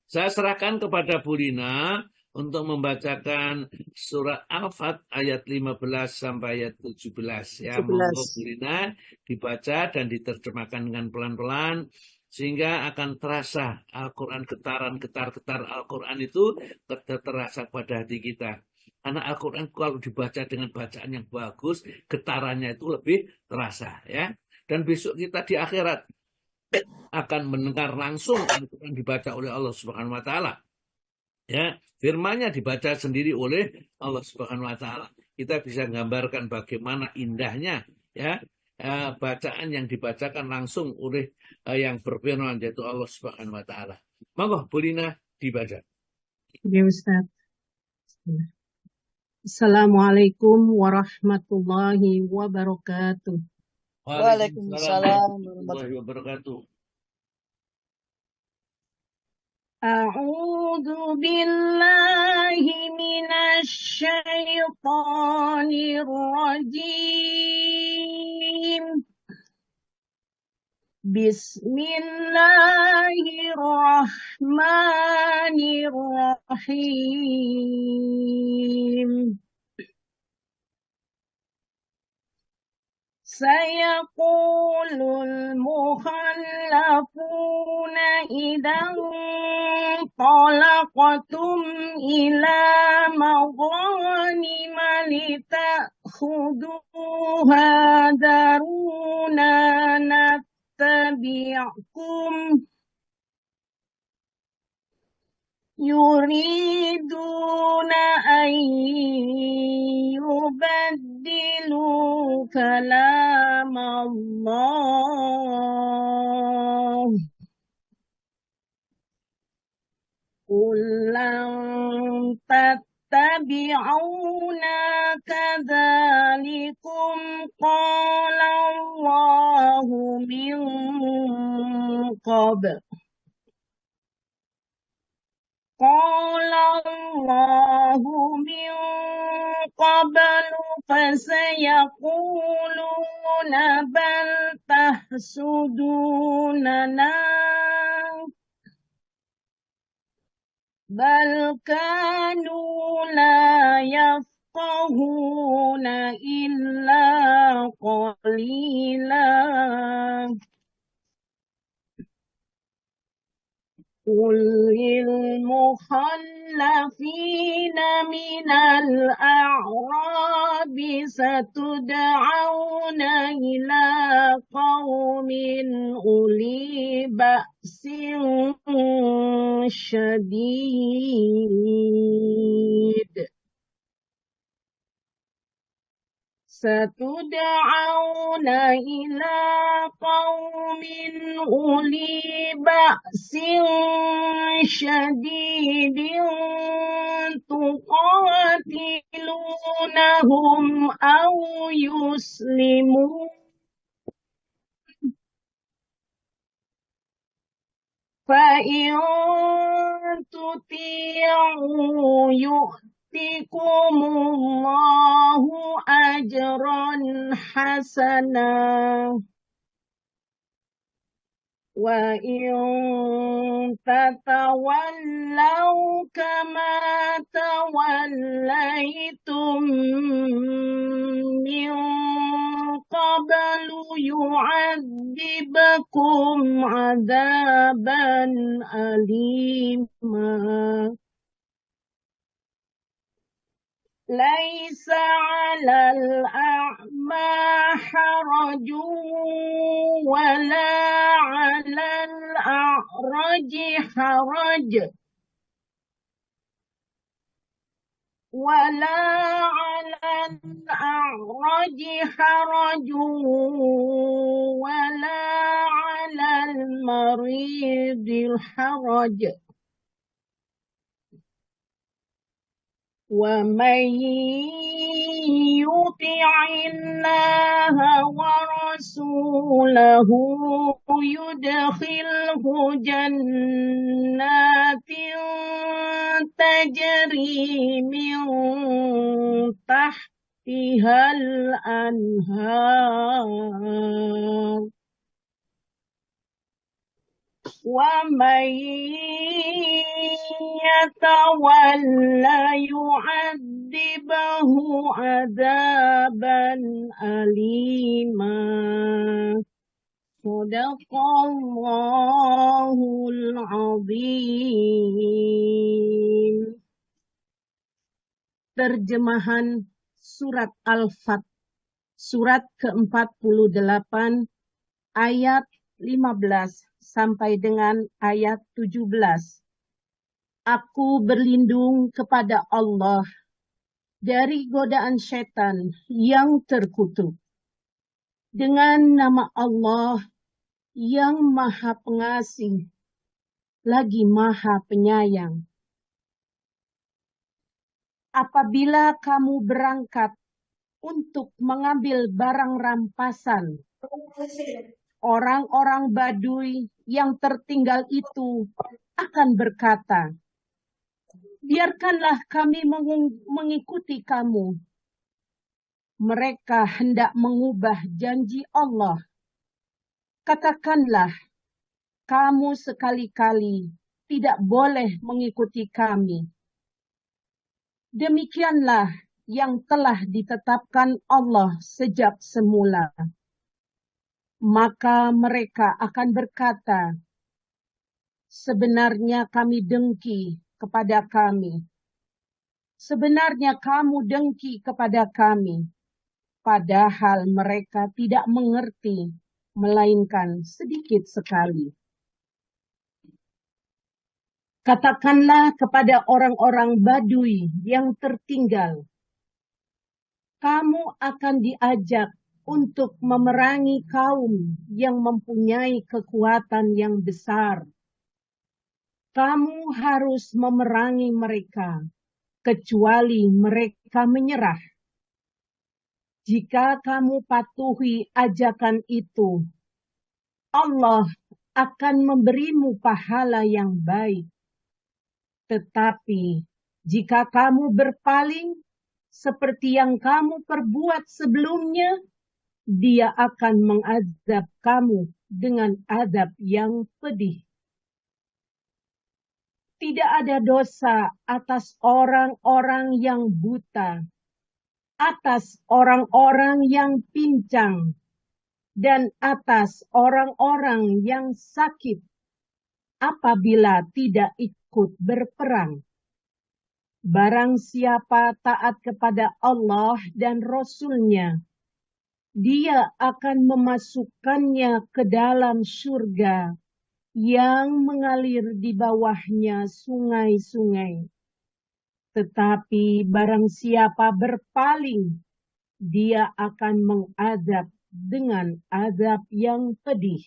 Saya serahkan kepada Bu Lina untuk membacakan surat Al-Fat ayat 15 sampai ayat 17. Ya, monggo Bu 17. Lina dibaca dan diterjemahkan dengan pelan-pelan sehingga akan terasa Al-Quran, getar-getar Al-Quran itu terasa pada hati kita. Karena Al-Quran kalau dibaca dengan bacaan yang bagus, getarannya itu lebih terasa, ya. Dan besok kita di akhirat akan mendengar langsung Al-Quran dibaca oleh Allah Subhanahu wa taala. Ya, firman-Nya dibaca sendiri oleh Allah Subhanahu wa taala. Kita bisa menggambarkan bagaimana indahnya ya bacaan yang dibacakan langsung oleh yang berfirman yaitu Allah Subhanahu wa taala. Monggo Bu Lina dibaca. Ya Ustaz. Assalamualaikum warahmatullahi wabarakatuh. Waalaikumsalam warahmatullahi wabarakatuh. A'udzu billahi minasy syaithanir rajim. Bismillahirrahmanirrahim. سيقول المخلفون إذا انطلقتم إلى مغانم لتأخذوها ذرونا نتبعكم يريدون أن يبدلوا كلام الله قل لن تتبعونا كذلكم قال الله من قبل قال الله من قبل فسيقولون بل تحسدوننا بل كانوا لا يفقهون إلا قليلا قل للمخلفين من الأعراب ستدعون إلى قوم أولي بأس شديد ستدعون إلى قوم أولي بأس شديد تقاتلونهم أو يسلمون فإن تطيعوا يؤتكم الله أجرا حسنا وإن تتولوا كما توليتم من قبل يعذبكم عذابا أليما ليس على الأعمى حرج ولا على الأعرج حرج ولا على الأعرج حرج ولا على المريض حرج ومن يطع الله ورسوله يدخله جنات تجري من تحتها الأنهار ومن يتولى يعذبه عذابا أليما صدق الله العظيم. Terjemahan Surat Al-Fat, surat ke-48, ayat 15 sampai dengan ayat 17. Aku berlindung kepada Allah dari godaan setan yang terkutuk. Dengan nama Allah yang Maha Pengasih, lagi Maha Penyayang. Apabila kamu berangkat untuk mengambil barang rampasan, orang-orang Baduy yang tertinggal itu akan berkata, biarkanlah kami mengikuti kamu. Mereka hendak mengubah janji Allah. Katakanlah, kamu sekali-kali tidak boleh mengikuti kami. Demikianlah yang telah ditetapkan Allah sejak semula. Maka mereka akan berkata, sebenarnya kami dengki kepada kami. Sebenarnya kamu dengki kepada kami. Padahal mereka tidak mengerti, melainkan sedikit sekali. Katakanlah kepada orang-orang Baduy yang tertinggal, kamu akan diajak untuk memerangi kaum yang mempunyai kekuatan yang besar. Kamu harus memerangi mereka, kecuali mereka menyerah. Jika kamu patuhi ajakan itu, Allah akan memberimu pahala yang baik. Tetapi jika kamu berpaling seperti yang kamu perbuat sebelumnya, Dia akan mengazab kamu dengan azab yang pedih. Tidak ada dosa atas orang-orang yang buta, atas orang-orang yang pincang, dan atas orang-orang yang sakit apabila tidak ikut berperang. Barang siapa taat kepada Allah dan Rasul-Nya, Dia akan memasukkannya ke dalam surga yang mengalir di bawahnya sungai-sungai. Tetapi barang siapa berpaling, Dia akan mengadab dengan azab yang pedih.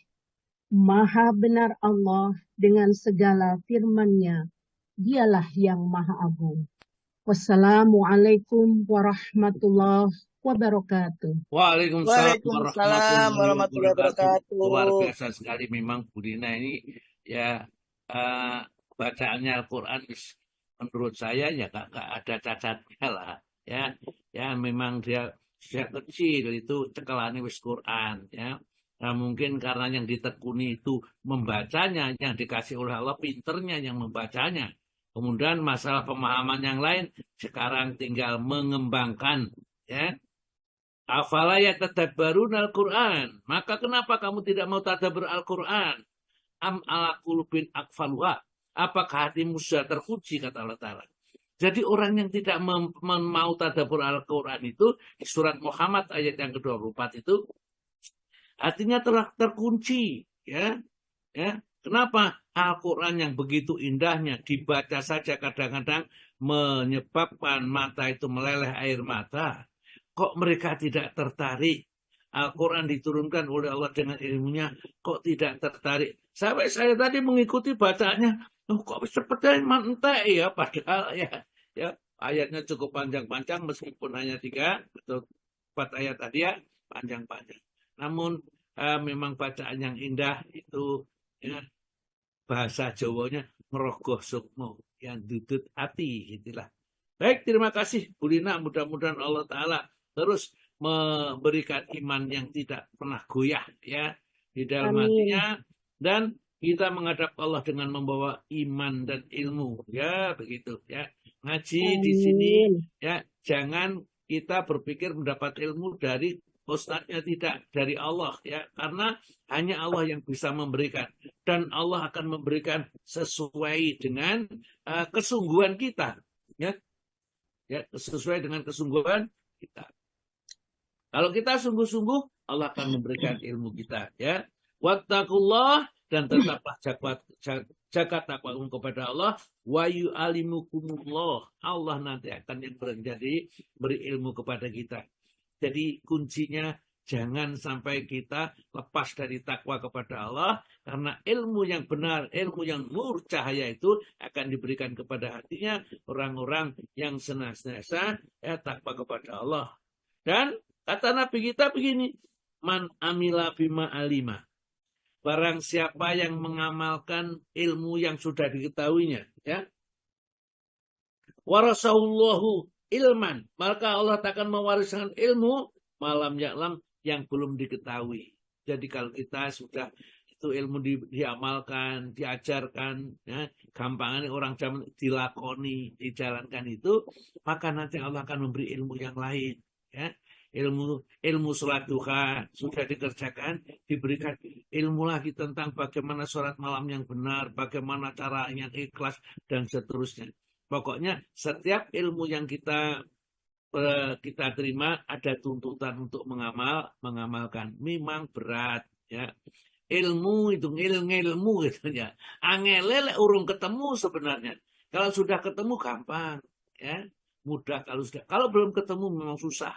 Maha benar Allah dengan segala firman-Nya. Dialah yang Maha Agung. Wassalamualaikum warahmatullahi wabarakatuh. Waalaikumsalam Waalaikumsalam warahmatullahi wabarakatuh. Luar biasa sekali memang Bu Dina ini ya, bacaannya Al-Quran menurut saya ya gak ada cacatnya lah ya. Ya memang dia sejak kecil itu cekelane wis Quran ya. Nah, mungkin karena yang ditekuni itu membacanya, yang dikasih oleh Allah pinternya yang membacanya. Kemudian masalah pemahaman yang lain sekarang tinggal mengembangkan ya. Afala yatadabbarun Al-Quran. Maka kenapa kamu tidak mau tadabbur Al-Quran? Am ala qulubin aqfaluha. Apakah hatimu sudah terkunci, kata Allah Ta'ala. Jadi orang yang tidak mau tadabbur Al-Quran itu, di surat Muhammad ayat yang ke-24 itu, hatinya telah terkunci. Ya. Kenapa? Al-Quran yang begitu indahnya dibaca saja kadang-kadang menyebabkan mata itu meleleh air mata. Kok mereka tidak tertarik? Al-Quran diturunkan oleh Allah dengan ilmunya, kok tidak tertarik? Sampai saya tadi mengikuti bacaannya, kok seperti mantek ya, padahal ya ayatnya cukup panjang-panjang meskipun hanya 3 atau 4 ayat tadi ya, panjang-panjang. Namun memang bacaan yang indah itu ya, bahasa Jawanya ngerogoh sukmo, yang dudut hati, itulah. Baik, terima kasih Bu Lina. Mudah-mudahan Allah Ta'ala terus memberikan iman yang tidak pernah goyah ya di dalam hatinya, dan kita menghadap Allah dengan membawa iman dan ilmu. Ya, begitu ya. Ngaji di sini ya, jangan kita berpikir mendapat ilmu dari ustadznya, tidak, dari Allah ya, karena hanya Allah yang bisa memberikan, dan Allah akan memberikan sesuai dengan kesungguhan kita ya. Ya, sesuai dengan kesungguhan kita. Kalau kita sungguh-sungguh, Allah akan memberikan ilmu kita ya. Wattaqullah, dan tetaplah jaga takwa kepada Allah. Wa yu'allimukumullah, Allah nanti akan yang menjadi beri ilmu kepada kita. Jadi kuncinya jangan sampai kita lepas dari takwa kepada Allah, karena ilmu yang benar, ilmu yang nur cahaya itu akan diberikan kepada hatinya orang-orang yang senantiasa takwa kepada Allah. Dan kata Nabi kita begini, man amila bima alima, barang siapa yang mengamalkan ilmu yang sudah diketahuinya ya, warasahullahu ilman, maka Allah akan mewariskan ilmu malam ya'lam, yang belum diketahui. Jadi kalau kita sudah itu ilmu diamalkan, diajarkan, ya, gampangannya orang zaman dilakoni, dijalankan itu, maka nanti Allah akan memberi ilmu yang lain. Ya. Ilmu sholat duha sudah dikerjakan, diberikan ilmu lagi tentang bagaimana sholat malam yang benar, bagaimana cara yang ikhlas, dan seterusnya. Pokoknya setiap ilmu yang kita terima ada tuntutan untuk mengamalkan. Memang berat ya. Ilmu itu ilmu gitu ya. Angele urung ketemu sebenarnya. Kalau sudah ketemu gampang ya. Mudah kalau belum ketemu memang susah.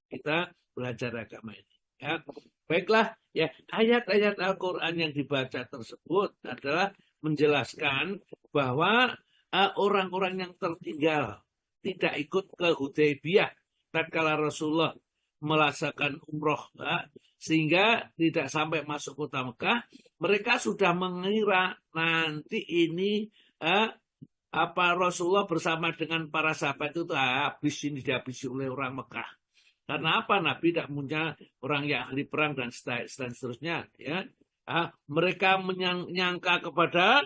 Kita belajar agama ini ya. Baiklah ya, ayat-ayat Al-Qur'an yang dibaca tersebut adalah menjelaskan bahwa orang-orang yang tertinggal tidak ikut ke Hudaybiyah tatkala Rasulullah melaksanakan umroh sehingga tidak sampai masuk kota Mekah, mereka sudah mengira nanti ini Rasulullah bersama dengan para sahabat itu habis ini dihabisi oleh orang Mekah. Karena apa? Nabi tidak punya orang yang ahli perang dan seterusnya ya. Mereka menyangka kepada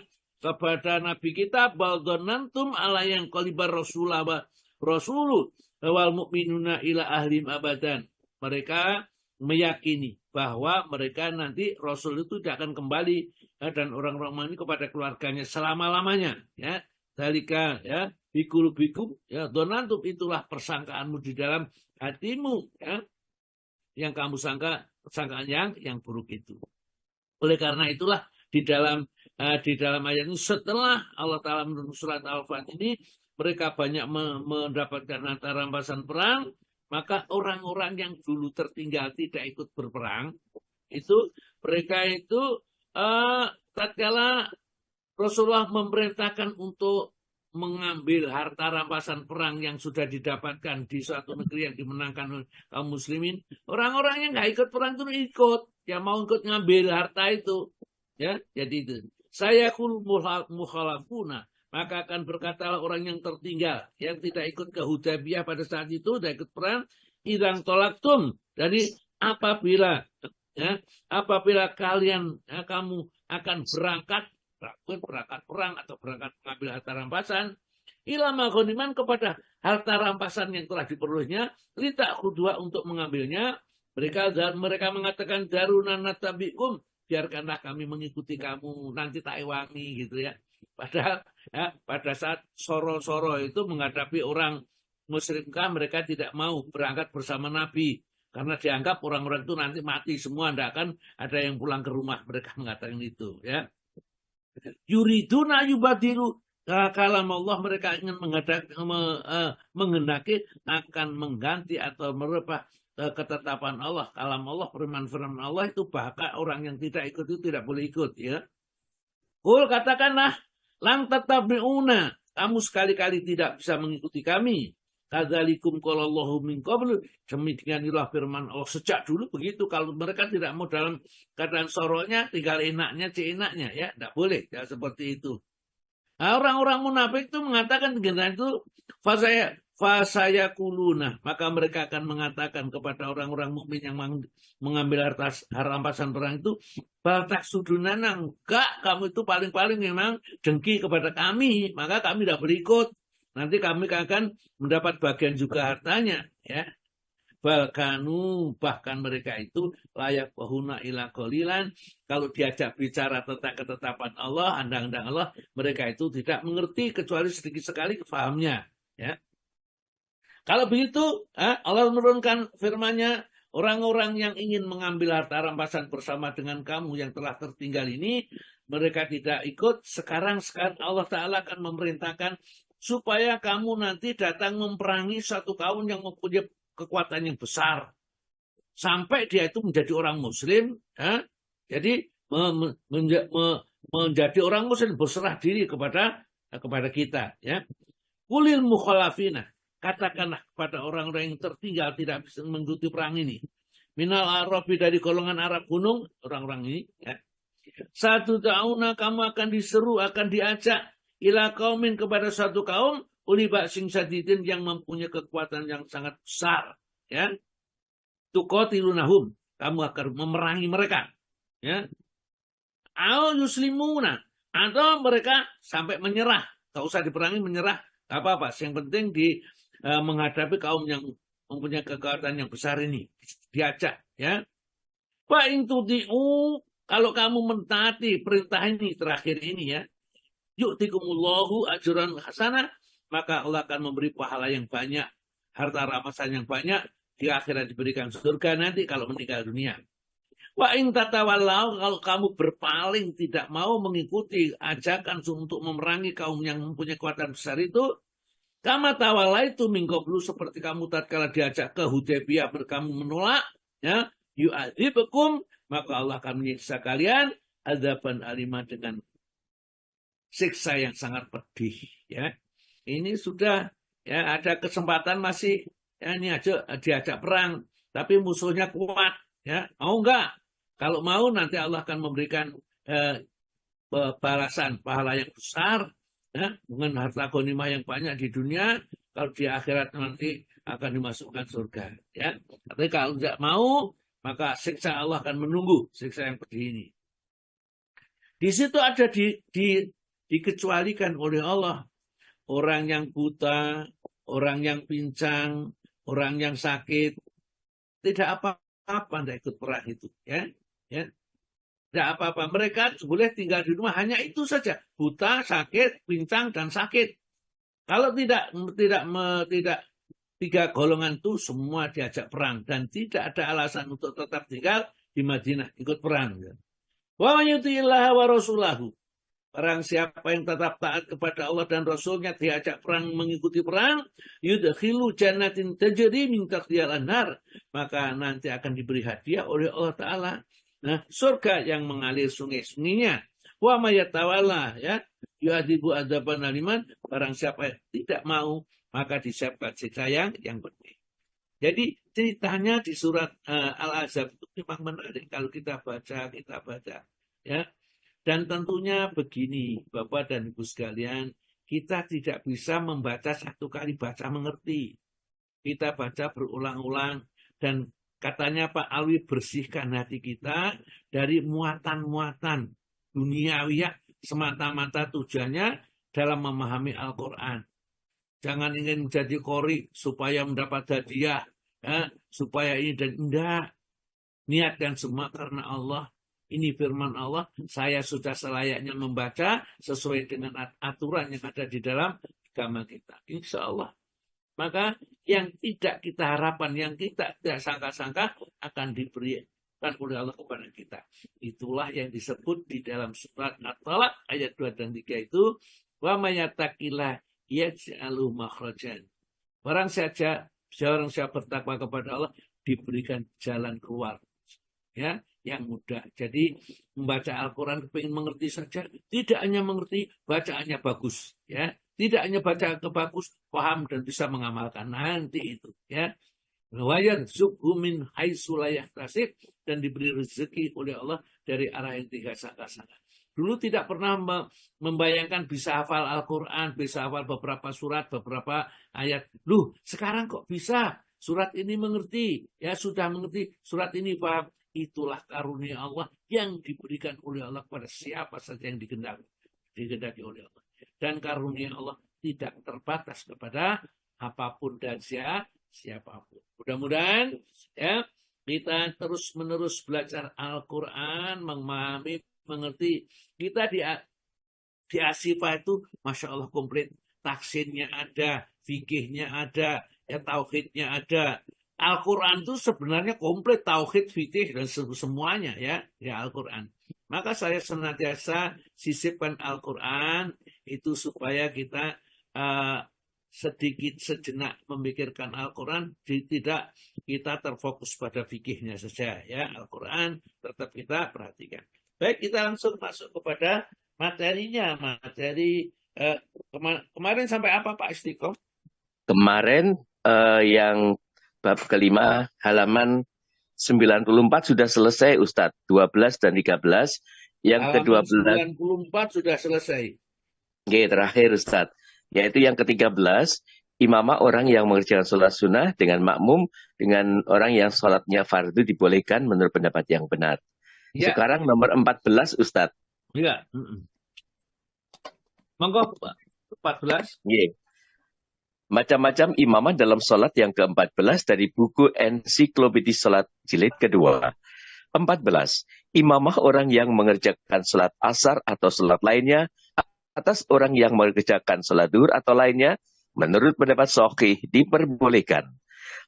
Nabi kita, baldonantum ala yang qalibar rasulu wal mu'minuna ila ahlim abadan. Mereka meyakini bahwa mereka nanti Rasul itu tidak akan kembali dan orang-orang ini kepada keluarganya selama-lamanya ya. Dalika ya bikulubikum ya, donantum, itulah persangkaanmu di dalam hatimu ya, yang kamu persangkaan yang buruk itu. Oleh karena itulah di dalam ayat ini, setelah Allah Ta'ala menurunkan surat Al-Fat ini, mereka banyak mendapatkan harta rampasan perang, maka orang-orang yang dulu tertinggal tidak ikut berperang, itu mereka itu tatkala Rasulullah memerintahkan untuk mengambil harta rampasan perang yang sudah didapatkan di suatu negeri yang dimenangkan oleh kaum muslimin, orang-orang yang nggak ikut perang itu ikut, yang mau ikut ngambil harta itu. Ya, jadi itu. Saya mukhalafuna, maka akan berkatalah orang yang tertinggal, yang tidak ikut ke Hudaybiyah pada saat itu, tidak ikut perang, idang tolaktum. Jadi apabila kalian kamu akan berangkat perang atau berangkat mengambil harta rampasan, ilama ghaniman, kepada harta rampasan yang telah diperolehnya, litak khudwa, untuk mengambilnya, mereka mengatakan daruna natabikum, biarkanlah kami mengikuti kamu, nanti tak ewangi gitu ya. Padahal ya, pada saat soro-soro itu menghadapi orang musyrik, mereka tidak mau berangkat bersama Nabi karena dianggap orang-orang itu nanti mati semua, tidak akan ada yang pulang ke rumah. Mereka mengatakan itu ya. Yuriduna yubadilu kalam Allah, mereka ingin menghendaki akan mengganti atau merubah ketetapan Allah, kalam Allah, firman Allah itu, bahkan orang yang tidak ikut itu tidak boleh ikut ya. Kul, katakanlah, lang tatabi'una, kamu sekali-kali tidak bisa mengikuti kami. Kadzalikum qalallahu min qablu, demikianilah firman Allah sejak dulu begitu. Kalau mereka tidak mau dalam keadaan soroknya, tinggal enaknya enaknya ya, tidak boleh ya, seperti itu. Nah, orang-orang munafik itu mengatakan dengan itu, fasayakuluna, maka mereka akan mengatakan kepada orang-orang mukmin yang mengambil rampasan perang itu, baltak sudunana, enggak, kamu itu paling-paling memang dengki kepada kami, maka kami tidak berikut. Nanti kami akan mendapat bagian juga hartanya, ya. Balkanu, bahkan mereka itu layak bahuna ila qalilan, kalau diajak bicara tentang ketetapan Allah, undang-undang Allah, mereka itu tidak mengerti kecuali sedikit sekali kefahamnya, ya. Kalau begitu, Allah menurunkan firman-Nya, orang-orang yang ingin mengambil harta rampasan bersama dengan kamu yang telah tertinggal ini, mereka tidak ikut. Sekarang Allah Ta'ala akan memerintahkan supaya kamu nanti datang memerangi satu kaum yang mempunyai kekuatan yang besar. Sampai dia itu menjadi orang Muslim. Jadi menjadi orang Muslim, berserah diri kepada kita. Ya. Kulil mukhalafina. Katakanlah kepada orang-orang yang tertinggal tidak bisa mengikuti perang ini. Minal Arabi, dari golongan Arab gunung, orang-orang ini. Ya. Satu ta'una, kamu akan diseru, akan diajak ila kaumin, kepada satu kaum, uli ba'sing sadidin, yang mempunyai kekuatan yang sangat besar. Ya. Tuqatilunahum, kamu akan memerangi mereka. Ya. Au yuslimuna, atau mereka sampai menyerah. Tak usah diperangi, menyerah. Tak apa-apa. Yang penting menghadapi kaum yang mempunyai kekuatan yang besar ini, diajak, ya. Fa in tudi'u, kalau kamu mentaati perintah ini terakhir ini, ya, yu'tikumullahu ajran hasanah, maka Allah akan memberi pahala yang banyak, harta rampasan yang banyak, di akhirat diberikan surga nanti kalau meninggal dunia. Wa in tatawallau, kalau kamu berpaling tidak mau mengikuti ajakan untuk memerangi kaum yang mempunyai kekuatan besar itu, kama tawala itu mingkoblu, seperti kamu tatkala diajak ke Hudaybiyah kamu menolak, ya, yu'adzibukum, maka Allah akan menyiksa kalian adzaban alimah, dengan siksa yang sangat pedih, ya. Ini sudah, ya, ada kesempatan masih, ya, ini aja diajak perang, tapi musuhnya kuat, ya. Mau enggak? Kalau mau nanti Allah akan memberikan balasan pahala yang besar, ya, dengan harta ghanimah yang banyak di dunia, kalau di akhirat nanti akan dimasukkan surga, ya. Tapi kalau tidak mau, maka siksa Allah akan menunggu, siksa yang pedih ini. Di situ ada dikecualikan oleh Allah orang yang buta, orang yang pincang, orang yang sakit, tidak apa-apa tidak ikut perang itu, ya. Ya. Tidak apa-apa. Mereka boleh tinggal di rumah. Hanya itu saja. Buta, sakit, pincang, dan sakit. Kalau tidak tiga golongan itu semua diajak perang. Dan tidak ada alasan untuk tetap tinggal di Madinah ikut perang. Wa man yuti'illaha wa rasulahu. Barang siapa yang tetap taat kepada Allah dan Rasulnya, diajak perang, mengikuti perang, yudkhilu jannatin tajri min tahtihal anhar, maka nanti akan diberi hadiah oleh Allah Ta'ala, nah, surga yang mengalir sungai-sungainya. Wa mayatawalla, ya, yu'adzibu adzaban aliman, barang siapa yang tidak mau, maka disiapkan siksa yang pedih. Jadi ceritanya di surat Al-Ahzab itu memang menarik kalau kita baca, ya. Dan tentunya begini, Bapak dan Ibu sekalian, kita tidak bisa membaca satu kali baca mengerti. Kita baca berulang-ulang, dan katanya Pak Alwi, bersihkan hati kita dari muatan-muatan duniawiyah semata-mata, tujuannya dalam memahami Al-Quran. Jangan ingin menjadi qori supaya mendapat hadiah, ya, supaya ini dan enggak. Niatkan semua karena Allah. Ini firman Allah, saya sudah selayaknya membaca sesuai dengan aturan yang ada di dalam agama kita. Insya Allah. Maka yang tidak kita harapkan, yang kita tidak sangka-sangka akan diberikan oleh Allah kepada kita. Itulah yang disebut di dalam surat At-Talaq ayat 2 dan 3 itu, wa mayattaqillah yaj'alu makhrajan. Barang siapa bertakwa kepada Allah, diberikan jalan keluar, ya, yang mudah. Jadi membaca Al-Quran pengen mengerti saja, tidak hanya mengerti, bacaannya bagus, ya. Tidak hanya baca bagus, paham dan bisa mengamalkan. Nanti itu, ya. Wayar zuqhu min haitsu la yahtasib, dan diberi rezeki oleh Allah dari arah yang tidak sangka-sangka. Dulu tidak pernah membayangkan bisa hafal Al-Quran, bisa hafal beberapa surat, beberapa ayat. Loh, sekarang kok bisa? Surat ini mengerti, ya sudah mengerti, surat ini paham. Itulah karunia Allah yang diberikan oleh Allah kepada siapa saja yang dikehendaki oleh Allah. Dan karunia Allah tidak terbatas kepada apapun dan siapapun. Mudah-mudahan ya kita terus-menerus belajar Al-Quran, memahami, mengerti. Kita di Asifa itu Masya Allah komplit. Taksinnya ada, fikihnya ada, ya tauhidnya ada. Al-Quran itu sebenarnya komplit tauhid, fikih dan semuanya ya Al-Quran. Maka saya senantiasa sisipkan Al-Quran itu supaya kita sedikit sejenak memikirkan Al-Quran, tidak kita terfokus pada fikihnya saja ya. Al-Quran tetap kita perhatikan. Baik, kita langsung masuk kepada materinya. Materi kemarin sampai apa Pak Istiqomah? Kemarin yang bab kelima halaman 94 sudah selesai Ustadz, 12 dan 13. Yang ke-12 94 sudah selesai. Oke, terakhir Ustadz, yaitu yang ke-13, imamah orang yang mengerjakan sholat sunnah dengan makmum dengan orang yang sholatnya fardu dibolehkan menurut pendapat yang benar. Ya. Sekarang nomor 14 Ustadz. Iya. Monggo 14. Iya. Macam-macam imamah dalam sholat yang ke-14 dari buku Ensiklopedia Sholat jilid kedua. 14. Imamah orang yang mengerjakan sholat asar atau sholat lainnya atas orang yang mengerjakan sholat duhur atau lainnya menurut pendapat Shahih diperbolehkan.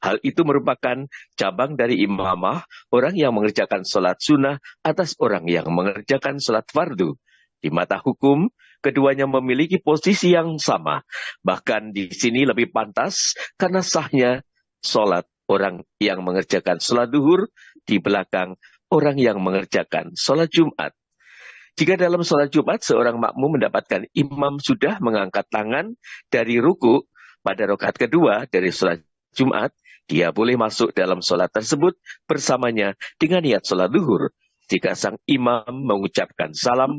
Hal itu merupakan cabang dari imamah orang yang mengerjakan sholat sunnah atas orang yang mengerjakan sholat fardu. Di mata hukum, keduanya memiliki posisi yang sama. Bahkan di sini lebih pantas karena sahnya sholat orang yang mengerjakan sholat duhur di belakang orang yang mengerjakan sholat Jumat. Jika dalam sholat Jumat seorang makmum mendapatkan imam sudah mengangkat tangan dari ruku pada rakaat kedua dari sholat Jumat, dia boleh masuk dalam sholat tersebut bersamanya dengan niat sholat duhur. Jika sang imam mengucapkan salam,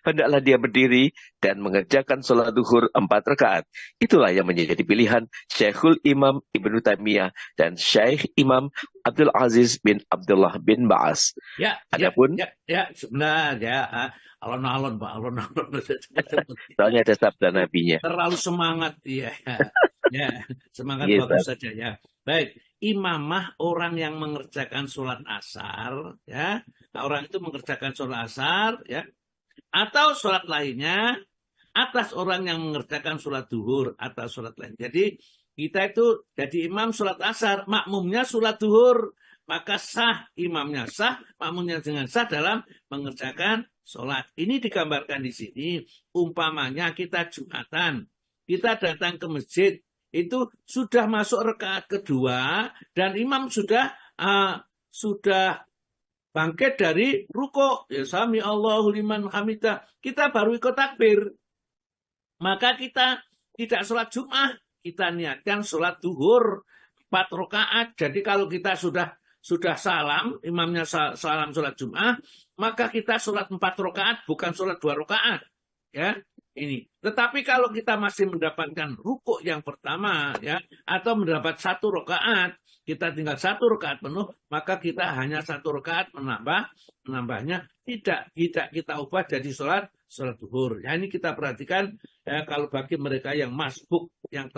hendaklah dia berdiri dan mengerjakan sholat duhur 4 rakaat. Itulah yang menjadi pilihan Syekhul Imam Ibnu Taimiyah dan Syekh Imam Abdul Aziz bin Abdullah bin Ba'as. Ya, adapun sebenarnya ya, alon-alon Pak, alon-alon. Soalnya ada sabda nabinya. Terlalu semangat ya. Ya, semangat bagus saja ya. Baik, imamah orang yang mengerjakan sholat asar ya. Orang itu mengerjakan sholat asar ya. Atau sholat lainnya atas orang yang mengerjakan sholat duhur atau sholat lain. Jadi kita itu jadi imam sholat asar, makmumnya sholat duhur, maka sah imamnya sah, makmumnya dengan sah dalam mengerjakan sholat. Ini digambarkan di sini. Umpamanya kita Jumatan, kita datang ke masjid, itu sudah masuk rakaat kedua dan imam sudah bangkit dari ruku, ya sami Allahu liman hamidah, kita baru ikut takbir. Maka kita tidak sholat Jum'ah, kita niatkan sholat duhur 4 rakaat. Jadi kalau kita sudah salam, imamnya salam sholat Jum'ah, maka kita sholat 4 rakaat, bukan sholat 2 rakaat. Ya, ini. Tetapi kalau kita masih mendapatkan ruku yang pertama, ya, atau mendapat 1 rakaat, kita tinggal 1 rakaat penuh, maka kita hanya 1 rakaat menambahnya tidak kita ubah jadi sholat duhur. Ya, ini kita perhatikan ya, kalau bagi mereka yang masbuk, yang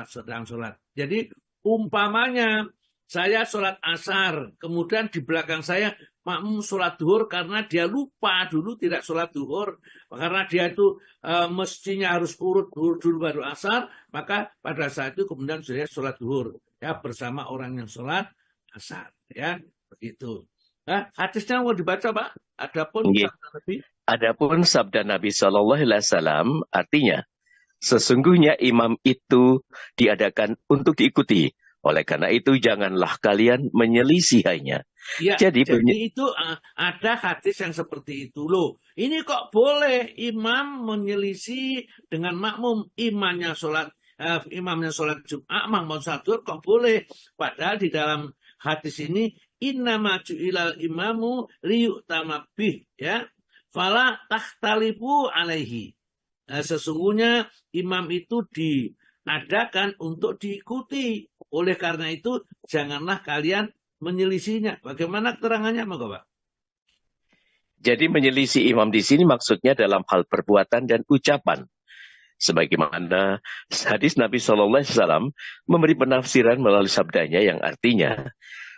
sedang sholat. Jadi umpamanya saya sholat asar, kemudian di belakang saya makmum sholat duhur karena dia lupa dulu tidak sholat duhur, karena dia itu mestinya harus urut duhur dulu baru asar, maka pada saat itu kemudian saya sholat duhur ya bersama orang yang sholat asar ya begitu. Nah, hadisnya mau dibaca Pak. Adapun sabda Nabi SAW artinya sesungguhnya imam itu diadakan untuk diikuti. Oleh karena itu janganlah kalian menyelisihinya. Ya, jadi itu ada hadis yang seperti itu loh. Ini kok boleh imam menyelisih dengan makmum, imamnya sholat Jum'ah, makmum sholat duhur kok boleh. Padahal di dalam hadis ini innama ju'ilal imamu liyu'tama bih ya. fala takhtalifu alaihi. Nah, sesungguhnya imam itu diadakan untuk diikuti. Oleh karena itu, janganlah kalian menyelisihinya. Bagaimana keterangannya, Maka Pak? Jadi menyelisih imam di sini maksudnya dalam hal perbuatan dan ucapan. Sebagaimana hadis Nabi SAW memberi penafsiran melalui sabdanya yang artinya,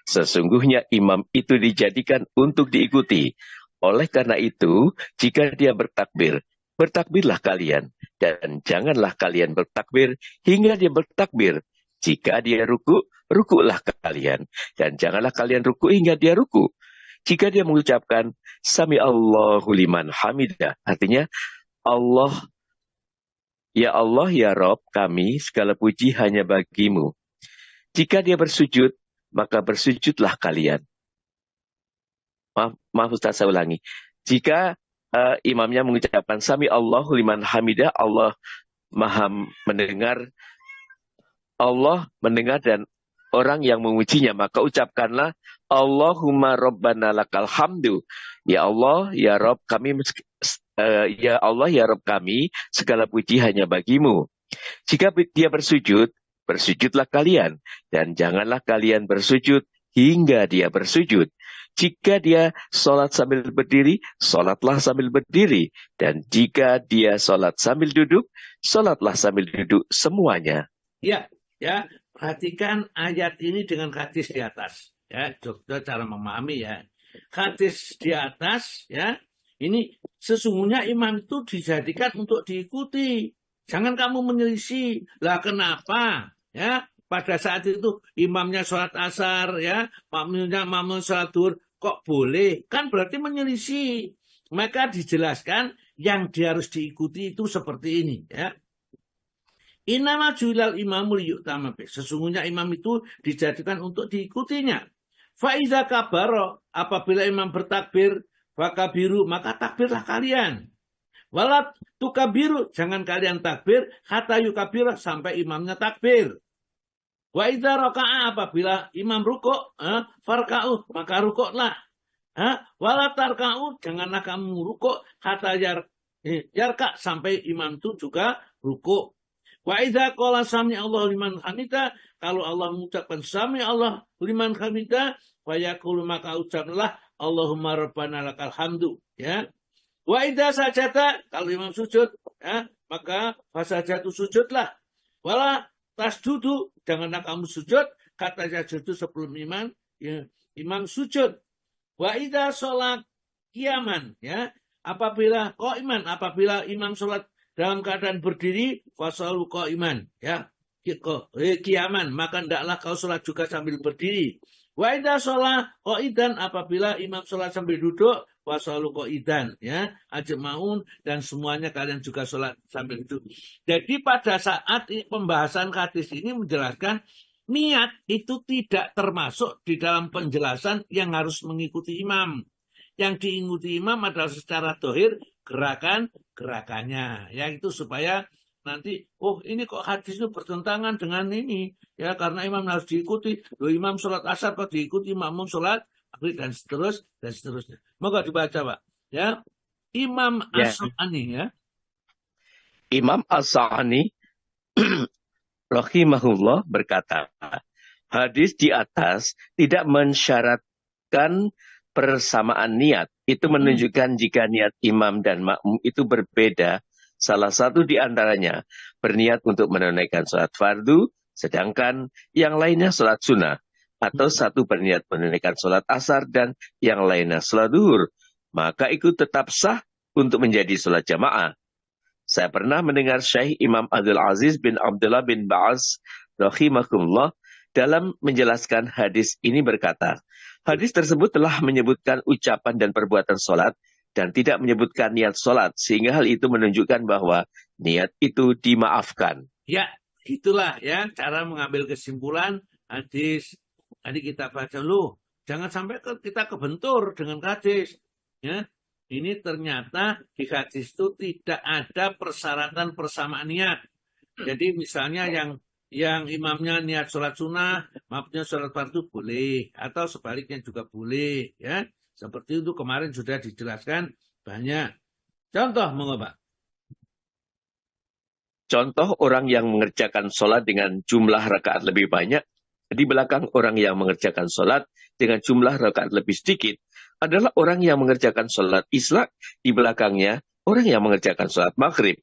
sesungguhnya imam itu dijadikan untuk diikuti. Oleh karena itu, jika dia bertakbir, bertakbirlah kalian. Dan janganlah kalian bertakbir hingga dia bertakbir. Jika dia ruku, rukuklah kalian. Dan janganlah kalian ruku hingga dia ruku. Jika dia mengucapkan, Sami Allahu liman hamidah. Artinya, Allah, ya Rob kami, segala puji hanya bagimu. Jika dia bersujud, maka bersujudlah kalian. Maaf Ustaz, saya ulangi. Jika imamnya mengucapkan Sami Allahu liman hamidah, Allah maha mendengar, Allah mendengar dan orang yang memujinya, maka ucapkanlah Allahumma Rabbana lakal hamdu. Ya Allah, ya Rob kami, ya Allah, ya Rob kami, segala puji hanya bagimu. Jika dia bersujud, bersujudlah kalian. Dan janganlah kalian bersujud hingga dia bersujud. Jika dia sholat sambil berdiri, sholatlah sambil berdiri. Dan jika dia sholat sambil duduk, sholatlah sambil duduk semuanya. Ya, perhatikan ayat ini dengan hadis di atas. Ya, coba cara memahami ya. Hadis di atas, ya, ini sesungguhnya imam itu dijadikan untuk diikuti. Jangan kamu menyelisih. Lah kenapa? Ya, pada saat itu imamnya sholat asar, ya, makmum sholat duhur, kok boleh? Kan berarti menyelisih. Maka dijelaskan yang dia harus diikuti itu seperti ini, ya. Innama ju'ilal imamu liyu'tama bih. Sesungguhnya imam itu dijadikan untuk diikutinya. Faiza kabaro, apabila imam bertakbir, fakabiru, maka takbirlah kalian. Walat tukabiru, jangan kalian takbir, hatta yukabira, sampai imamnya takbir. Wa idza raka'a, apabila imam rukuk, farka'u, maka rukuklah. Walat tarka'u, janganlah kamu rukuk, hatta yarka, sampai imam itu juga rukuk. Wa idza qala sami Allah liman hamidah, kalau Allah mengucapkan sami Allah liman hamidah, wa yaqulu, maka ucaplah Allahumma rabbana lakal hamdu, ya. Wa idza sajada, kalau imam sujud, ya, maka fasajatu sujudlah. Wala tasjudu, janganlah kamu sujud, kata sujudu sebelum imam, ya, imam sujud. Wa idza sholat qiyaman, ya, apabila qaiman, apabila imam sholat dalam keadaan berdiri, fasalu qaiman, ya, qiyaman, maka hendaklah kau sholat juga sambil berdiri. Wa idza sholat qaidan, apabila imam sholat sambil duduk, fasalu qaidan, ya, ajmaun, dan semuanya kalian juga sholat sambil duduk. Jadi pada saat pembahasan hadis ini menjelaskan niat itu tidak termasuk di dalam penjelasan yang harus mengikuti imam. Yang diikuti imam adalah secara dohir gerakannya, ya, itu supaya nanti, oh ini kok hadis itu bertentangan dengan ini, ya, karena imam harus diikuti. Loh, imam sholat asar kok diikuti makmum sholat maghrib, dan seterusnya. Moga dibaca, Pak, ya. Imam As-Sa'ani, ya. Imam As-Sa'ani rahimahullah berkata, hadis di atas tidak mensyaratkan persamaan niat. Itu menunjukkan jika niat imam dan makmum itu berbeda, salah satu di antaranya berniat untuk menunaikan sholat fardu, sedangkan yang lainnya sholat sunnah. Atau satu berniat menunaikan sholat asar dan yang lainnya sholat duhur. Maka itu tetap sah untuk menjadi sholat jamaah. Saya pernah mendengar Syekh Imam Abdul Aziz bin Abdullah bin Ba'az rahimahullah dalam menjelaskan hadis ini berkata, hadis tersebut telah menyebutkan ucapan dan perbuatan sholat dan tidak menyebutkan niat sholat, sehingga hal itu menunjukkan bahwa niat itu dimaafkan. Ya, itulah ya cara mengambil kesimpulan hadis. Tadi kita baca, loh, jangan sampai kita kebentur dengan hadis. Ya, ini ternyata di hadis itu tidak ada persyaratan persamaan niat. Jadi misalnya yang imamnya niat sholat sunnah, makmumnya sholat fardu boleh, atau sebaliknya juga boleh, ya. Seperti itu kemarin sudah dijelaskan banyak. Contoh, monggo Pak. Contoh orang yang mengerjakan sholat dengan jumlah rakaat lebih banyak di belakang orang yang mengerjakan sholat dengan jumlah rakaat lebih sedikit adalah orang yang mengerjakan sholat isya di belakangnya orang yang mengerjakan sholat maghrib.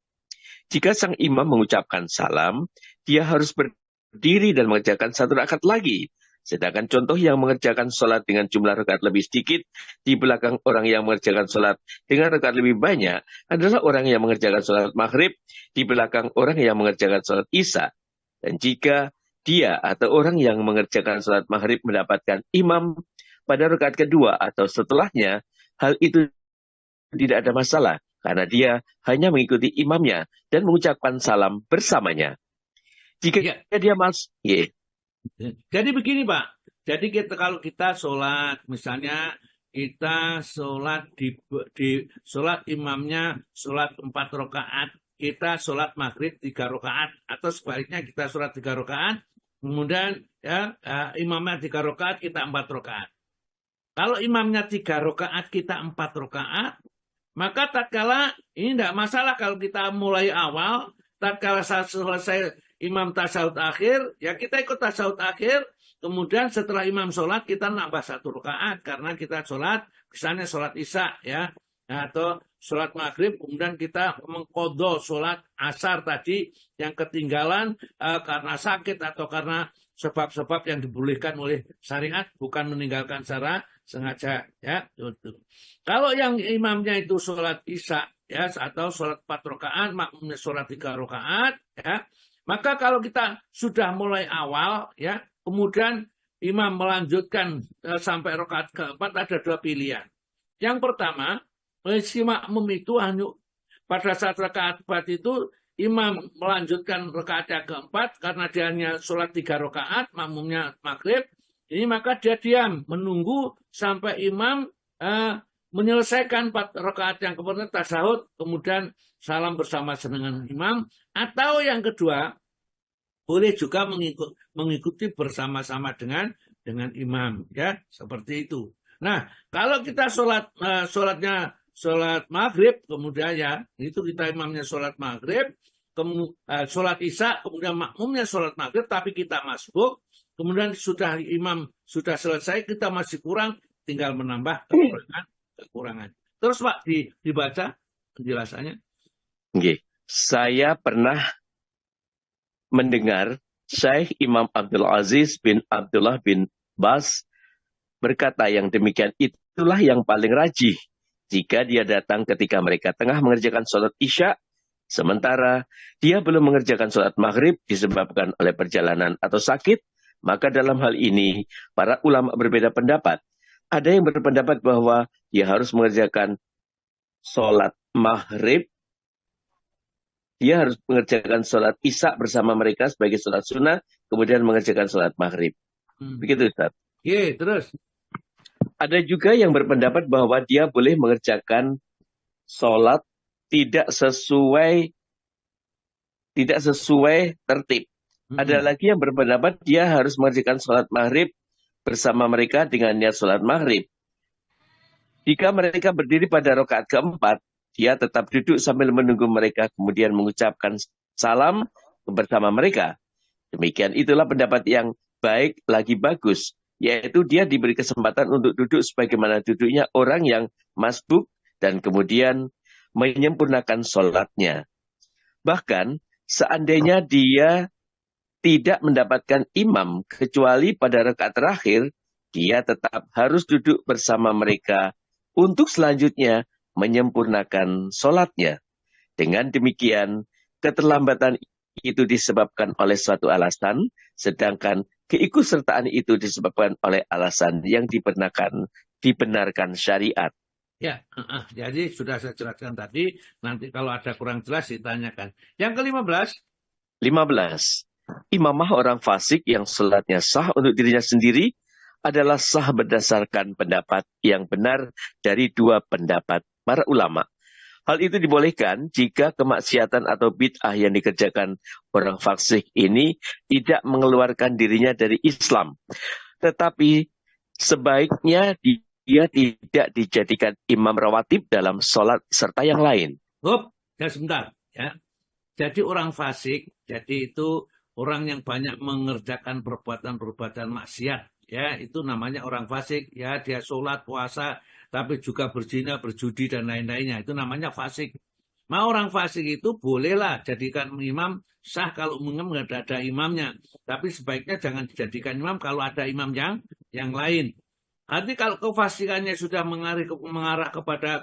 Jika sang imam mengucapkan salam, dia harus berdiri dan mengerjakan satu rakaat lagi. Sedangkan contoh yang mengerjakan sholat dengan jumlah rakaat lebih sedikit di belakang orang yang mengerjakan sholat dengan rakaat lebih banyak adalah orang yang mengerjakan sholat maghrib di belakang orang yang mengerjakan sholat isya. Dan jika dia atau orang yang mengerjakan sholat maghrib mendapatkan imam pada rakaat kedua atau setelahnya, hal itu tidak ada masalah karena dia hanya mengikuti imamnya dan mengucapkan salam bersamanya. Jika Ya. dia Jadi begini Pak, jadi kalau kita sholat, misalnya kita sholat di sholat imamnya sholat 4 rakaat, kita sholat maghrib 3 rakaat, atau sebaliknya kita sholat 3 rakaat, kemudian imamnya 3 rakaat, kita 4 rakaat. Kalau imamnya 3 rakaat, kita 4 rakaat, maka tatkala ini tidak masalah kalau kita mulai awal, tatkala selesai imam tasyahud akhir, ya kita ikut tasyahud akhir, kemudian setelah imam sholat kita nambah 1 rakaat karena kita sholat, misalnya sholat isya ya, atau sholat maghrib, kemudian kita mengqadha sholat asar tadi yang ketinggalan karena sakit atau karena sebab-sebab yang dibolehkan oleh syariat, bukan meninggalkan secara sengaja ya. Kalau yang imamnya itu sholat isya ya, atau sholat 4 rakaat, makmumnya sholat 3 rakaat ya, maka kalau kita sudah mulai awal, ya, kemudian imam melanjutkan sampai rakaat keempat, ada 2 pilihan. Yang pertama, si makmum itu pada saat rakaat keempat itu, imam melanjutkan rakaat yang keempat, karena dia hanya sholat 3 rakaat, makmumnya maghrib, ini maka dia diam, menunggu sampai imam menyelesaikan 4 rakaat yang keempat, tasyahud, kemudian salam bersama dengan imam. Atau yang kedua, boleh juga mengikuti bersama-sama dengan imam, ya, seperti itu. Nah, kalau kita sholatnya sholat maghrib, kemudian ya, itu kita imamnya sholat maghrib, sholat isya, kemudian makmumnya sholat maghrib, tapi kita masbuk, kemudian imam sudah selesai, kita masih kurang, tinggal menambah kekurangan. Terus Pak, dibaca penjelasannya. Saya pernah mendengar Syekh Imam Abdul Aziz bin Abdullah bin Bas berkata yang demikian itulah yang paling rajih jika dia datang ketika mereka tengah mengerjakan sholat isya, sementara dia belum mengerjakan sholat maghrib disebabkan oleh perjalanan atau sakit, maka dalam hal ini para ulama berbeda pendapat. Ada yang berpendapat bahwa dia harus mengerjakan sholat maghrib, dia harus mengerjakan sholat isya bersama mereka sebagai sholat sunnah, kemudian mengerjakan sholat maghrib. Begitu, Ustaz. Oke, terus. Ada juga yang berpendapat bahwa dia boleh mengerjakan sholat tidak sesuai tertib. Ada lagi yang berpendapat dia harus mengerjakan sholat maghrib bersama mereka dengan niat sholat maghrib. Jika mereka berdiri pada rakaat keempat, dia tetap duduk sambil menunggu mereka, kemudian mengucapkan salam bersama mereka. Demikian itulah pendapat yang baik lagi bagus, yaitu dia diberi kesempatan untuk duduk sebagaimana duduknya orang yang masbuk dan kemudian menyempurnakan sholatnya. Bahkan seandainya dia tidak mendapatkan imam kecuali pada rakaat terakhir, dia tetap harus duduk bersama mereka untuk selanjutnya menyempurnakan sholatnya. Dengan demikian, keterlambatan itu disebabkan oleh suatu alasan, sedangkan keikutsertaan itu disebabkan oleh alasan yang dibenarkan syariat. Ya, jadi sudah saya jelaskan tadi, nanti kalau ada kurang jelas ditanyakan. Yang ke-15. 15. Imamah orang fasik yang sholatnya sah untuk dirinya sendiri adalah sah berdasarkan pendapat yang benar dari 2 pendapat para ulama. Hal itu dibolehkan jika kemaksiatan atau bid'ah yang dikerjakan orang fasik ini tidak mengeluarkan dirinya dari Islam. Tetapi sebaiknya dia tidak dijadikan imam rawatib dalam sholat serta yang lain. Ya sebentar ya. Jadi orang fasik, jadi itu orang yang banyak mengerjakan perbuatan-perbuatan maksiat, ya itu namanya orang fasik. Ya dia sholat, puasa, tapi juga berzina, berjudi dan lain-lainnya. Itu namanya fasik. Nah orang fasik itu bolehlah jadikan imam sah kalau nggak ada imamnya. Tapi sebaiknya jangan dijadikan imam kalau ada imam yang lain. Nanti kalau kefasikannya sudah mengarah kepada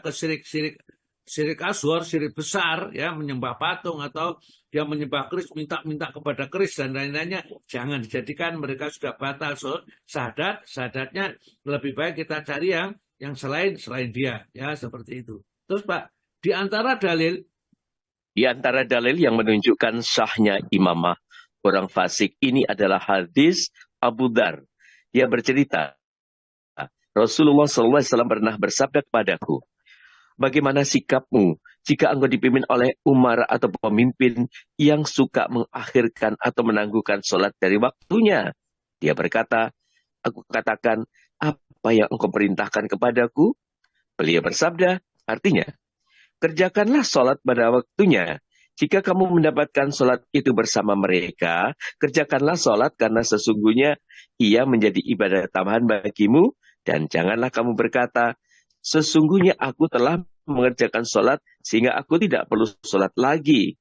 syirik asghar, syirik besar, ya menyembah patung atau dia menyembah keris, minta kepada keris dan lain-lainnya, jangan dijadikan, mereka sudah batal syahadatnya. Lebih baik kita cari yang selain dia, ya seperti itu. Terus Pak, di antara dalil yang menunjukkan sahnya imamah orang fasik ini adalah hadis Abu Dzar. Dia bercerita, Rasulullah SAW pernah bersabda kepadaku, bagaimana sikapmu jika engkau dipimpin oleh umara atau pemimpin yang suka mengakhirkan atau menangguhkan sholat dari waktunya? Dia berkata, aku katakan, apa yang engkau perintahkan kepadaku? Beliau bersabda, artinya, kerjakanlah sholat pada waktunya. Jika kamu mendapatkan sholat itu bersama mereka, kerjakanlah sholat karena sesungguhnya ia menjadi ibadah tambahan bagimu. Dan janganlah kamu berkata, sesungguhnya aku telah mengerjakan sholat sehingga aku tidak perlu sholat lagi.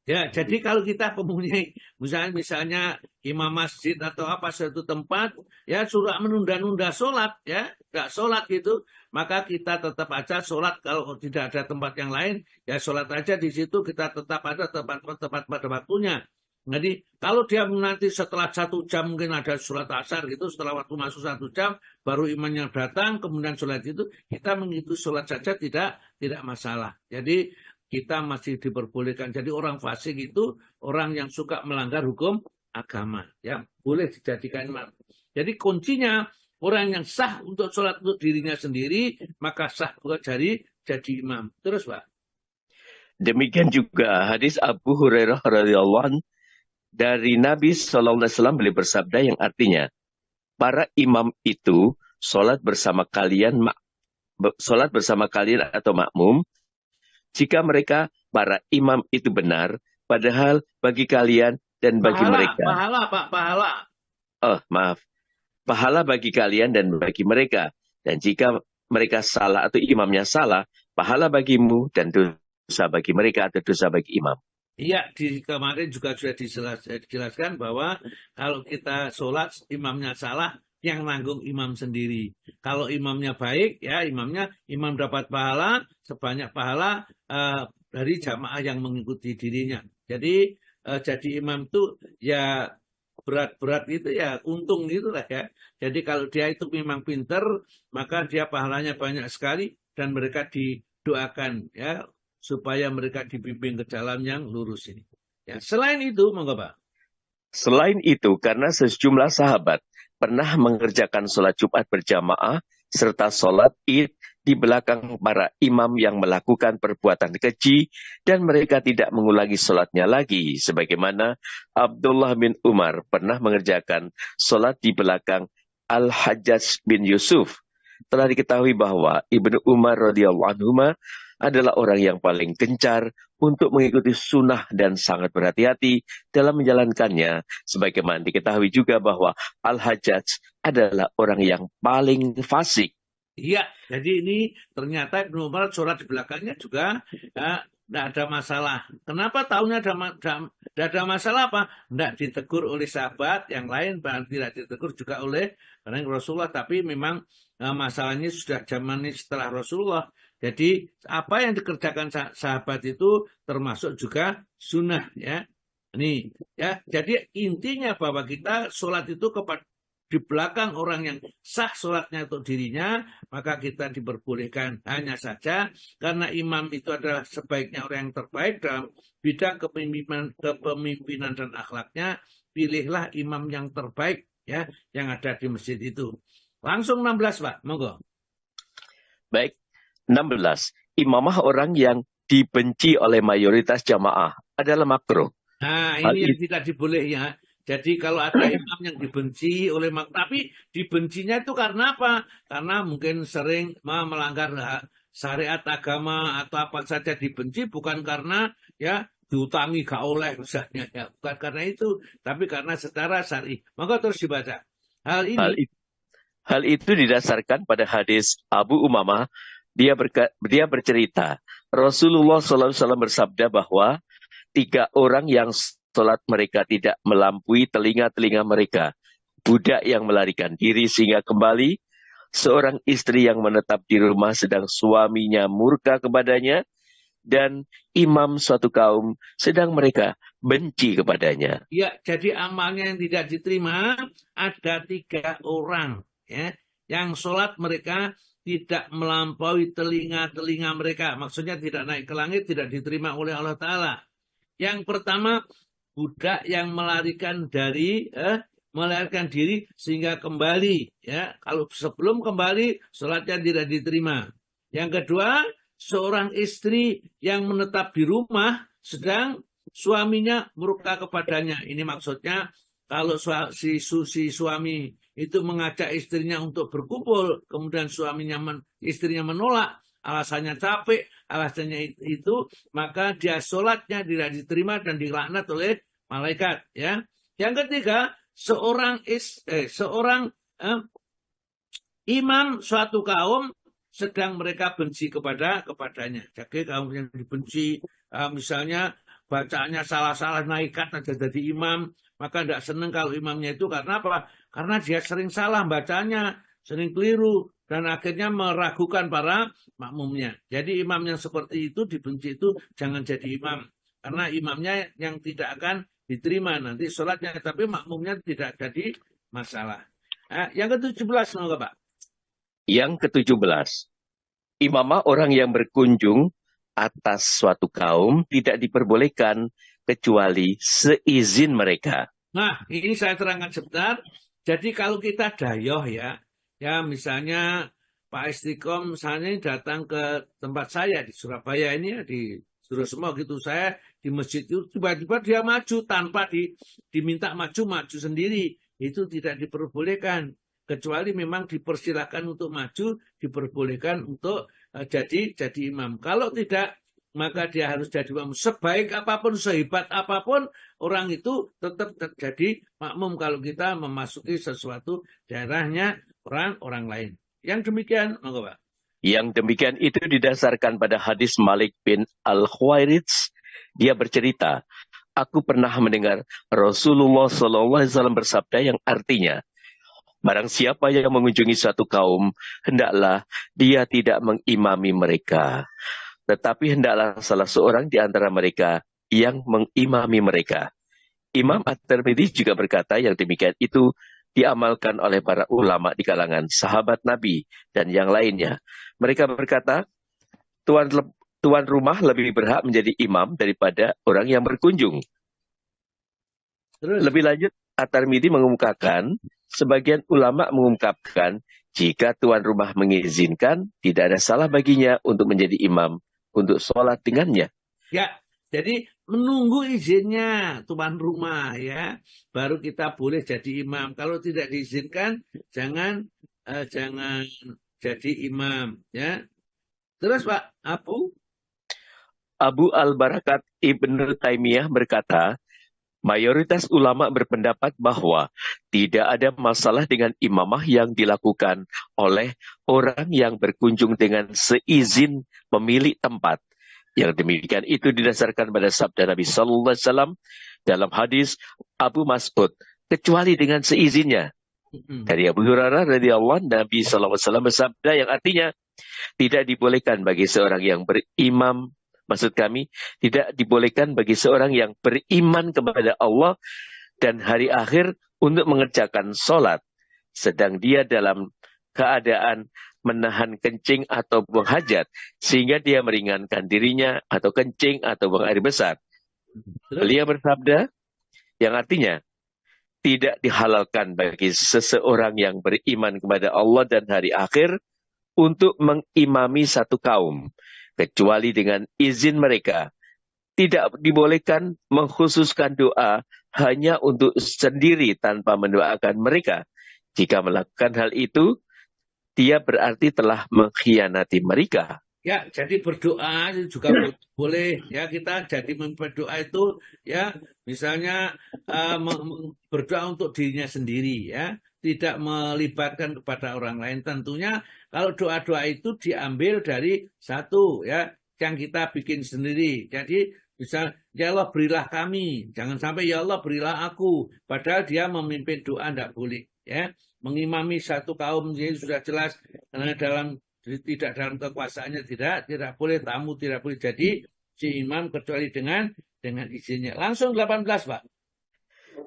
Ya, jadi kalau kita mempunyai misalnya imam masjid atau apa suatu tempat, ya sudah menunda-nunda sholat, ya nggak sholat gitu, maka kita tetap aja sholat. Kalau tidak ada tempat yang lain, ya sholat aja di situ, kita tetap ada tempat pada waktunya. Jadi kalau dia nanti setelah 1 jam mungkin ada sholat asar gitu, setelah waktu masuk 1 jam baru imamnya datang, kemudian sholat itu, kita mengikuti sholat saja tidak masalah. Jadi kita masih diperbolehkan. Jadi orang fasik itu orang yang suka melanggar hukum agama, ya boleh dijadikan imam. Jadi kuncinya orang yang sah untuk sholat untuk dirinya sendiri, maka sah juga jadi imam. Terus Pak. Demikian juga hadis Abu Hurairah radhiyallahu anhu dari Nabi SAW, beliau bersabda yang artinya, para imam itu sholat bersama kalian atau makmum, jika mereka para imam itu benar, padahal bagi kalian dan bagi mereka. Pahala. Pahala bagi kalian dan bagi mereka. Dan jika mereka salah atau imamnya salah, pahala bagimu dan dosa bagi mereka atau dosa bagi imam. Iya, kemarin juga sudah dijelaskan bahwa kalau kita sholat imamnya salah, yang nanggung imam sendiri. Kalau imamnya baik, ya imam dapat pahala sebanyak pahala dari jamaah yang mengikuti dirinya. Jadi jadi imam itu ya berat itu ya untung gitulah ya. Jadi kalau dia itu memang pinter, maka dia pahalanya banyak sekali dan mereka didoakan ya, supaya mereka dibimbing ke jalan yang lurus ini. Ya, selain itu, monggo Pak. Selain itu, karena sejumlah sahabat pernah mengerjakan sholat Jumat berjamaah serta sholat Id di belakang para imam yang melakukan perbuatan keji dan mereka tidak mengulangi sholatnya lagi. Sebagaimana Abdullah bin Umar pernah mengerjakan sholat di belakang Al-Hajjaj bin Yusuf. Telah diketahui bahwa Ibnu Umar radhiyallahu anhu adalah orang yang paling gencar untuk mengikuti sunnah dan sangat berhati-hati dalam menjalankannya. Sebagaimana diketahui juga bahwa Al-Hajjaj adalah orang yang paling fasik. Iya, jadi ini ternyata Ibnu Umar sholat di belakangnya juga tidak ada masalah. Kenapa tahunya ada masalah apa? Tidak ditegur oleh sahabat yang lain, tidak ditegur juga oleh Rasulullah. Tapi memang masalahnya sudah zaman ini setelah Rasulullah. Jadi apa yang dikerjakan sahabat itu termasuk juga sunnah ya. Ini ya. Jadi intinya bahwa kita sholat itu di belakang orang yang sah sholatnya untuk dirinya, maka kita diperbolehkan. Hanya saja karena imam itu adalah sebaiknya orang yang terbaik dalam bidang kepemimpinan dan akhlaknya, pilihlah imam yang terbaik ya yang ada di masjid itu. Langsung 16 Pak, monggo. Baik. 16. Imamah orang yang dibenci oleh mayoritas jamaah adalah makruh. Nah, ini yang tidak diboleh ya. Jadi kalau ada imam yang dibenci oleh tapi dibencinya itu karena apa? Karena mungkin sering melanggar syariat agama atau apa saja dibenci, bukan karena ya diutangi gak oleh misalnya, ya bukan karena itu, tapi karena secara syar'i. Maka terus dibaca. Hal Hal, ini hal itu didasarkan pada hadis Abu Umamah. Dia bercerita, Rasulullah SAW bersabda bahwa 3 orang yang sholat mereka tidak melampaui telinga-telinga mereka, budak yang melarikan diri sehingga kembali, seorang istri yang menetap di rumah sedang suaminya murka kepadanya, dan imam suatu kaum sedang mereka benci kepadanya. ya, jadi amalnya yang tidak diterima ada 3 orang, ya, yang sholat mereka tidak melampaui telinga-telinga mereka. Maksudnya tidak naik ke langit, tidak diterima oleh Allah Ta'ala. Yang pertama, budak yang melarikan diri sehingga kembali, ya. Kalau sebelum kembali sholatnya tidak diterima. Yang kedua, seorang istri yang menetap di rumah sedang suaminya murka kepadanya. Ini maksudnya kalau si suami itu mengajak istrinya untuk berkumpul, kemudian istrinya menolak, alasannya capek, alasannya itu, maka dia sholatnya tidak diterima dan dilaknat oleh malaikat. Ya. Yang ketiga, seorang imam suatu kaum sedang mereka benci kepadanya. Jadi kaum yang dibenci, misalnya bacaannya salah-salah, naikat aja jadi imam, maka tidak senang kalau imamnya itu karena apa? Karena dia sering salah bacanya, sering keliru, dan akhirnya meragukan para makmumnya. Jadi imam yang seperti itu dibenci itu jangan jadi imam. Karena imamnya yang tidak akan diterima nanti sholatnya, tapi makmumnya tidak jadi masalah. Yang ke-17, semoga Pak. Yang ke-17, imamah orang yang berkunjung atas suatu kaum tidak diperbolehkan kecuali seizin mereka. Nah, ini saya terangkan sebentar. Jadi kalau kita dayoh ya misalnya Pak Istiqom misalnya datang ke tempat saya di Surabaya ini ya, di Surosemo gitu, saya di masjid itu tiba-tiba dia maju tanpa diminta maju sendiri, itu tidak diperbolehkan. Kecuali memang dipersilakan untuk maju, diperbolehkan untuk jadi imam. Kalau tidak, maka dia harus jadi imam. Sebaik apapun, sehebat apapun, orang itu tetap jadi makmum kalau kita memasuki sesuatu daerahnya orang lain. Yang demikian, monggo Pak. Yang demikian itu didasarkan pada hadis Malik bin Al-Khuwairits. Dia bercerita, aku pernah mendengar Rasulullah SAW bersabda yang artinya, barang siapa yang mengunjungi suatu kaum, hendaklah dia tidak mengimami mereka, tetapi hendaklah salah seorang di antara mereka yang mengimami mereka. Imam At-Tirmidzi juga berkata yang demikian itu diamalkan oleh para ulama di kalangan sahabat Nabi dan yang lainnya. Mereka berkata, tuan rumah lebih berhak menjadi imam daripada orang yang berkunjung. Terus? Lebih lanjut, At-Tirmidzi mengemukakan, sebagian ulama mengungkapkan, jika tuan rumah mengizinkan, tidak ada salah baginya untuk menjadi imam, untuk sholat dengannya. Ya, jadi menunggu izinnya tuan rumah ya, baru kita boleh jadi imam. Kalau tidak diizinkan, jangan jadi imam ya. Terus Pak Abu Al-Barakat Ibnu Taimiyah berkata, mayoritas ulama berpendapat bahwa tidak ada masalah dengan imamah yang dilakukan oleh orang yang berkunjung dengan seizin pemilik tempat. Yang demikian itu didasarkan pada sabda Nabi Sallallahu Alaihi Wasallam dalam hadis Abu Mas'ud, kecuali dengan seizinnya. Dari Abu Hurairah radhiyallahu anhu, Nabi Sallallahu Alaihi Wasallam bersabda yang artinya, tidak dibolehkan bagi seorang yang beriman, maksud kami, tidak dibolehkan bagi seorang yang beriman kepada Allah dan hari akhir untuk mengerjakan sholat, sedang dia dalam keadaan menahan kencing atau buang hajat, sehingga dia meringankan dirinya atau kencing atau buang air besar. Beliau bersabda, yang artinya, tidak dihalalkan bagi seseorang yang beriman kepada Allah dan hari akhir untuk mengimami satu kaum, kecuali dengan izin mereka. Tidak dibolehkan mengkhususkan doa hanya untuk sendiri tanpa mendoakan mereka. Jika melakukan hal itu, dia berarti telah mengkhianati mereka. Ya, jadi berdoa itu juga boleh ya, kita jadi berdoa itu ya, misalnya berdoa untuk dirinya sendiri ya, tidak melibatkan kepada orang lain. Tentunya kalau doa-doa itu diambil dari satu ya, yang kita bikin sendiri. Jadi bisa, ya Allah berilah kami, jangan sampai ya Allah berilah aku, padahal dia memimpin doa tidak boleh ya, mengimami satu kaum ini sudah jelas karena tidak dalam kekuasaannya, tidak boleh, tamu tidak boleh jadi si imam kecuali dengan izinnya. Langsung 18, Pak.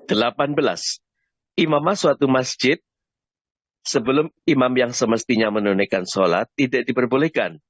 18. Imamah suatu masjid sebelum imam yang semestinya menunaikan sholat tidak diperbolehkan,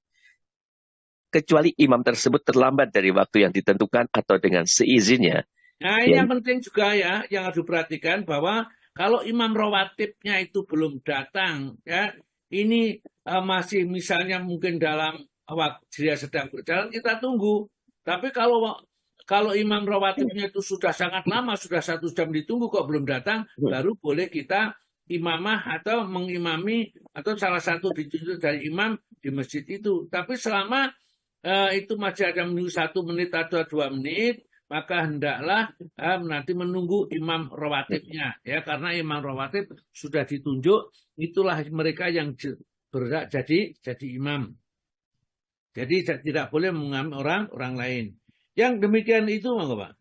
kecuali imam tersebut terlambat dari waktu yang ditentukan atau dengan seizinnya. Nah, ini yang penting juga ya, yang harus diperhatikan bahwa kalau imam rawatibnya itu belum datang, ya, ini masih misalnya mungkin dalam waktu dia sedang berjalan, kita tunggu. Tapi kalau imam rawatibnya itu sudah sangat lama, sudah 1 jam ditunggu kok belum datang, baru boleh kita imamah atau mengimami atau salah satu ditunjuk dari imam di masjid itu. Tapi selama itu masih ada menunggu 1 menit atau 2 menit, maka hendaklah nanti menunggu imam rawatibnya ya, karena imam rawatib sudah ditunjuk, itulah mereka yang berhak jadi imam. Jadi tidak boleh mengambil orang lain. Yang demikian itu monggo, Pak.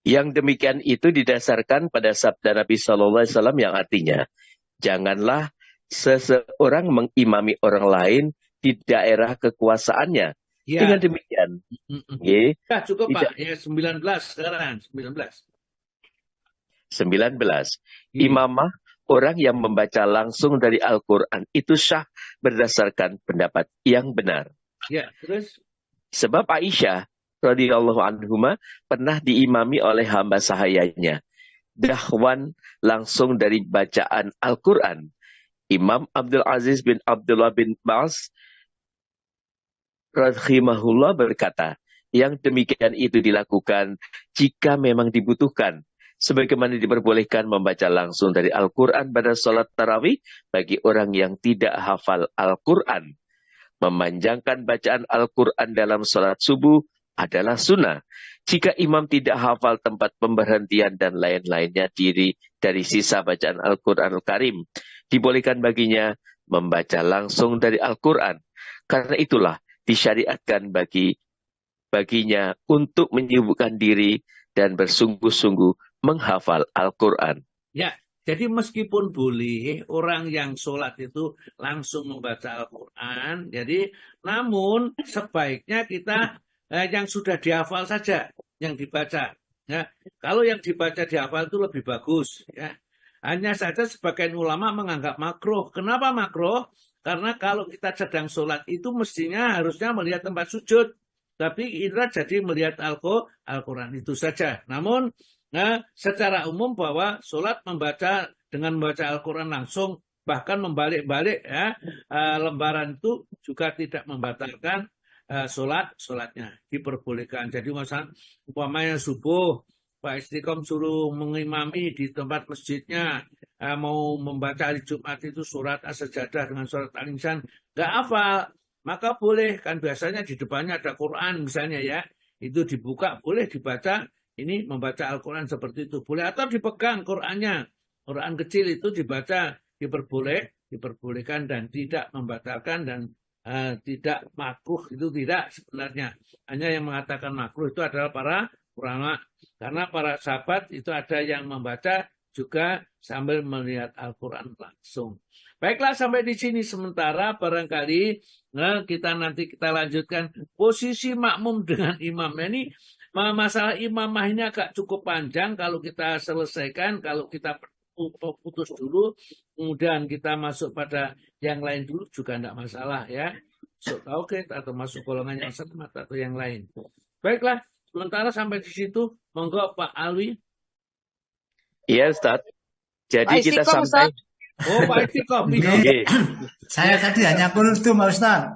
Yang demikian itu didasarkan pada sabda Nabi Shallallahu Alaihi Wasallam yang artinya, janganlah seseorang mengimami orang lain di daerah kekuasaannya. Ya. Dengan demikian, ya, cukup Pak. Ya, 19 sekarang, 19. 19. Imamah orang yang membaca langsung dari Al-Quran itu syah berdasarkan pendapat yang benar. Ya, terus? Sebab Aisyah radhiyallahu anhuma pernah diimami oleh hamba sahayanya, dahwan langsung dari bacaan Al-Quran. Imam Abdul Aziz bin Abdullah bin Bas rahimahullah berkata, yang demikian itu dilakukan jika memang dibutuhkan, sebagaimana diperbolehkan membaca langsung dari Al-Quran pada sholat tarawih bagi orang yang tidak hafal Al-Quran. Memanjangkan bacaan Al-Quran dalam sholat subuh adalah sunnah. Jika imam tidak hafal tempat pemberhentian dan lain-lainnya dari sisa bacaan Al-Quran Al-Karim, dibolehkan baginya membaca langsung dari Al-Quran. Karena itulah disyariatkan baginya untuk menyibukkan diri dan bersungguh-sungguh menghafal Al-Quran. Ya, jadi meskipun boleh orang yang sholat itu langsung membaca Al-Quran, jadi namun sebaiknya kita yang sudah dihafal saja yang dibaca. Ya, kalau yang dibaca dihafal itu lebih bagus. Ya, hanya saja sebagian ulama menganggap makruh. Kenapa makruh? Karena kalau kita sedang sholat itu mestinya harusnya melihat tempat sujud. Tapi kita jadi melihat Al-Quran itu saja. Namun secara umum bahwa sholat dengan membaca Al-Quran langsung, bahkan membalik-balik ya, lembaran itu juga tidak membatalkan sholatnya. Diperbolehkan. Jadi misalnya umpamanya subuh, Pak Istiqom suruh mengimami di tempat masjidnya, mau membaca hari Jumat itu surat As-Sajadah dengan surat Al-Insan, nggak hafal, maka boleh, kan biasanya di depannya ada Quran misalnya ya, itu dibuka, boleh dibaca, ini membaca Al-Quran seperti itu, boleh, atau dipegang Qurannya, Quran kecil itu dibaca, diperbolehkan dan tidak membatalkan dan tidak makruh, itu tidak sebenarnya. Hanya yang mengatakan makruh itu adalah para ulama, karena para sahabat itu ada yang membaca juga sambil melihat Al-Quran langsung. Baiklah, sampai di sini sementara, barangkali kita lanjutkan posisi makmum dengan imam. Ini masalah imamah ini agak cukup panjang, kalau kita selesaikan, kalau kita putus dulu, kemudian kita masuk pada yang lain dulu juga tidak masalah ya. Masuk tauhid atau masuk golongan yang selamat atau yang lain. Baiklah, sementara sampai di situ, monggo Pak Alwi. Iya Ustaz. Jadi Pak kita Istiqom, sampai. Ustaz. Oh Pak Istiqom. Saya tadi hanya kultum Ustaz.